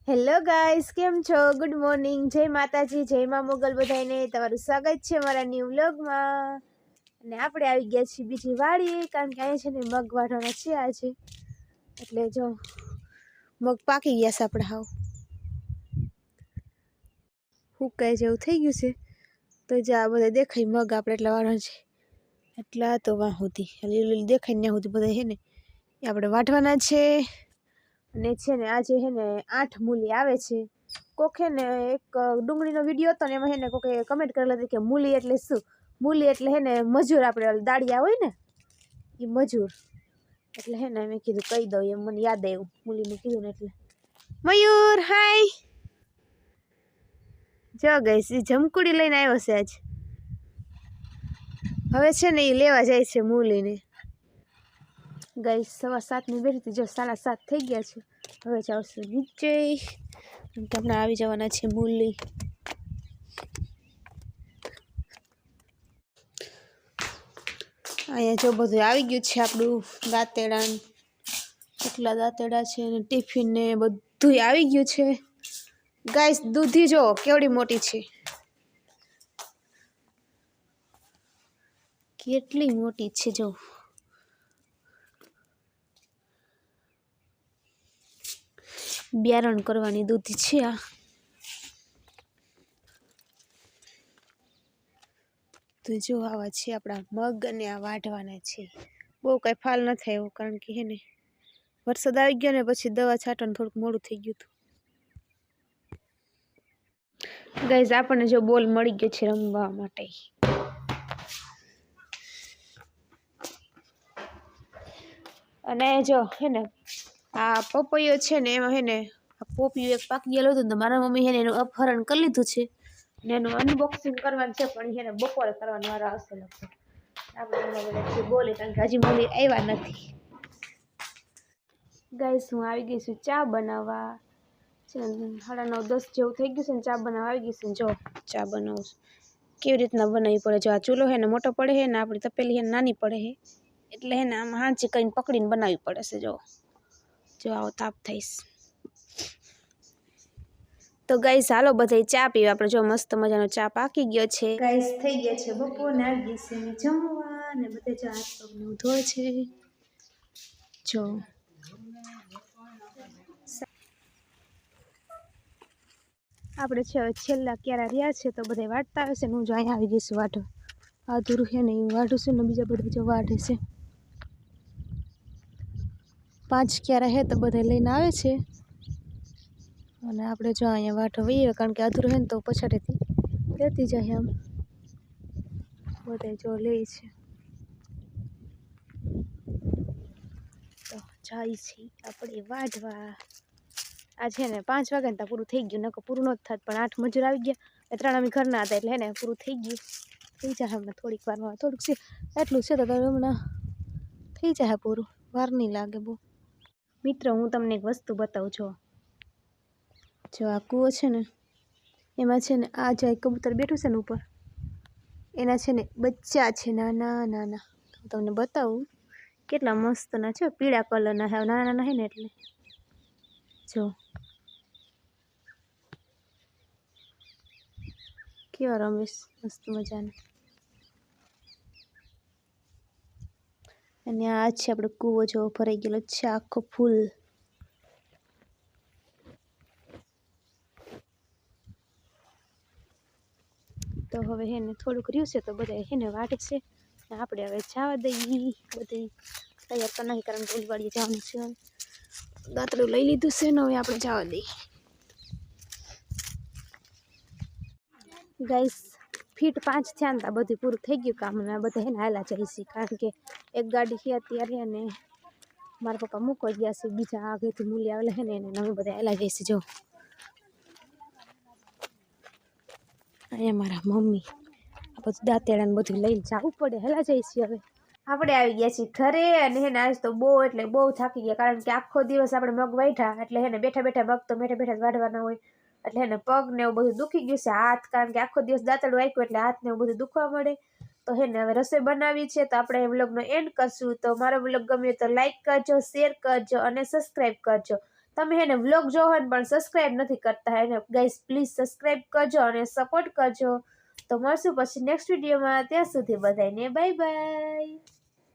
Hello guys, કેમ છો? Good morning, જય માતાજી, જય મા મોગલ બધાને તમારું સ્વાગત છે મારા ન્યૂ વ્લોગમાં। અને આપણે આવી ગયા છીએ બીજી વાડીએ, કારણ કે અહીંયા છે ને મગ વાઢવાના છે આજે। એટલે જો મગ પાકી ગયા છે આપણે હાવ હુકાય જેવું થઈ ગયું છે। તો જે આ બધા દેખાય મગ આપણે એટલા વાઢવાના છે, એટલા તો વાં સુધી લીલી દેખાય ત્યાં સુધી બધા છે ને એ આપણે વાઢવાના છે। અને છે ને આજે છે ને 8 મૂલી આવે છે। કોકે ને એક ડુંગળીનો વિડીયો હતો ને એમાં છે ને કોકે કમેન્ટ કરેલ હતી કે મૂલી એટલે શું? મૂલી એટલે છે ને મજૂર, આપણે દાળિયા હોય ને એ મજૂર એટલે છે ને મેં કીધું કહી દઉં, એમ મને યાદ આવ્યું મૂલીનું કીધું ને એટલે। મયુર હાય, જો ગઈસ એ જમકુડી લઈને આવ્યો છે આજ। હવે છે ને એ લેવા જાય છે મૂલીને। ગાઈસ 7:15 બેઠી હતી, જો 7:30 થઈ ગયા છે। હવે જાવશું નીચે, તમને આવી જવાના છે મૂલી। અહીંયા જો બધું આવી ગયું છે આપણું દાંતેડા, કેટલા દાંતેડા છે ને ટિફિન ને બધું આવી ગયું છે। ગાઈસ દૂધી જો કેવડી મોટી છે, કેટલી મોટી છે જો। બિયારણ કરવાની દૂધી છે આ। તો જો આવા છે આપણા મગ અને આ વાઢવાના છે। બહુ કઈ ફાલ ન થાય એવું, કારણ કે હે ને વરસાદ આવી ગયો ને પછી દવા છાંટવાનું થોડુંક મોડું થઈ ગયું હતું। ગાઈઝ આપણને જો બોલ મળી ગયો છે રમવા માટે। અને જો હે ને આ પપૈયો છે ને એમાં હે ને પોપિયું એક પાકી ગયેલું હતું ને મારા મમ્મી હે ને એનું અપહરણ કરી લીધું છે ને એનું અનબોક્સિંગ કરવાનું છે, પણ એને બપોરે કરવાનું વારો આવશે લગભગ। આપણે બોલે કારણ કે હજી મમ્મી આવ્યા નથી। ગાઈસ હું આવી ગઈ છું ચા બનાવવા, 9:30 જેવું થઈ ગયું છે ને ચા બનાવવા આવી ગઈ છે। જો ચા બનાવું કેવી રીતના બનાવવી પડે, જો આ ચૂલો હે ને મોટો પડે છે ને આપણી તપેલી હે નાની પડે છે, એટલે હે ને આમ હાંચી કરીને પકડીને બનાવવી પડે છે। જો આવો તાપ થઈશ તો ગાઈસ હાલો બધા ચા પીવા। આપણે જો મસ્ત મજાનો ચા પાકી ગયો છે। ગાઈસ થઈ ગયા છે બપોરને આવી ગયા છે જમવા, ને બધે જો હાથ પગને ધોય છે। જો આપણે છે છેલ્લા ક્યારા રહ્યા છે તો બધા વાટતા આવે છે ને હું જો અહીંયા આવી ગઈ છું વાઢવા। આધુરું છે ને એવું વાઢું છું ને બીજા બધા જો વાઢે છે। 5 ક્યારા હે તો બધા લઈને આવે છે અને આપણે જો અહીંયા વાઢવા વઈએ, કારણ કે આધુરું હે ને તો પછાડેથી લેતી જાય આમ બધા જો લે છે। તો જાય છે આપણે વાઢવા। આ છે ને 5 વાગે ને ત્યાં પૂરું થઈ ગયું, નકર પૂરું નહોતું થાત, પણ 8 મજૂર આવી ગયા, 3 અમે ઘરના હતા એટલે હે ને પૂરું થઈ ગયું। થઈ જાય હમણાં થોડીક વારમાં, થોડુંક છે એટલું છે તો હમણાં થઈ જાય પૂરું, વાર નહીં લાગે બહુ। મિત્રો હું તમને એક વસ્તુ બતાવું, જો આ કૂવો છે ને એમાં છે ને આ જે કબૂતર બેઠું છે ને ઉપર, એના છે ને બચ્ચા છે નાના નાના। હું તમને બતાવું કેટલા મસ્તના છે, પીળા કલરના છે, નાના નાના છે ને એટલે જો કેવા રમેશ મસ્ત મજાના। અને આ છે આપણો કૂવો, જો ભરાઈ ગયેલો છે આખો ફૂલ। તો હવે હે ને થોડુંક રહ્યું છે તો બધા હે ને વાટે છે, આપણે હવે જવા દઈએ બધી તૈયાર કરી નાખી, કારણ કે ઉલવાડીએ જવાનું છે। દાંતડું લઈ લીધું છે ને હવે આપણે જવા દઈએ। ગાઈસ ફીટ 5 થયા ને બધું પૂરું થઈ ગયું કામ, અને બધા હે ને હાલા જાય છે, કારણ કે એક ગાડી છે અત્યારે અને મારા પપ્પા મૂકવા ગયા છે, બીજા આગળથી મૂલી આવેલા છે ને એને અમે બધા હાલા જાય છે। જો અહીંયા મારા મમ્મી આ બધું દાંતેડાને બધું લઈને જવું પડે, હેલા જાય છે। હવે આપણે આવી ગયા છીએ ઘરે, અને હે ને આજ તો બહુ એટલે બહુ થાકી ગયા, કારણ કે આખો દિવસ આપણે મગ વાઢ્યા, એટલે હે ને બેઠા બેઠા મગ તો બેઠા બેઠા જ વાઢવાના હોય, એટલે હે ને પગ ને એવું બધું દુખી ગયું છે, હાથ, કારણ કે આખો દિવસ દાંતડું આપ્યું એટલે હાથ ને એવું બધું દુખવા મળે। તો હે ને હવે રસોઈ બનાવી છે, તો આપણે એ વ્લોગનો એન્ડ કરશું। તો મારો વ્લોગ ગમ્યો તો લાઈક કરજો, શેર કરજો અને સબસ્ક્રાઈબ કરજો। તમે એને વ્લોગ જોવો ને પણ સબસ્ક્રાઈબ નથી કરતા એને ગાઈસ પ્લીઝ સબસ્ક્રાઈબ કરજો અને સપોર્ટ કરજો. તો મળશું પછી નેક્સ્ટ વિડીયોમાં. ત્યાં સુધી બધાને બાય બાય.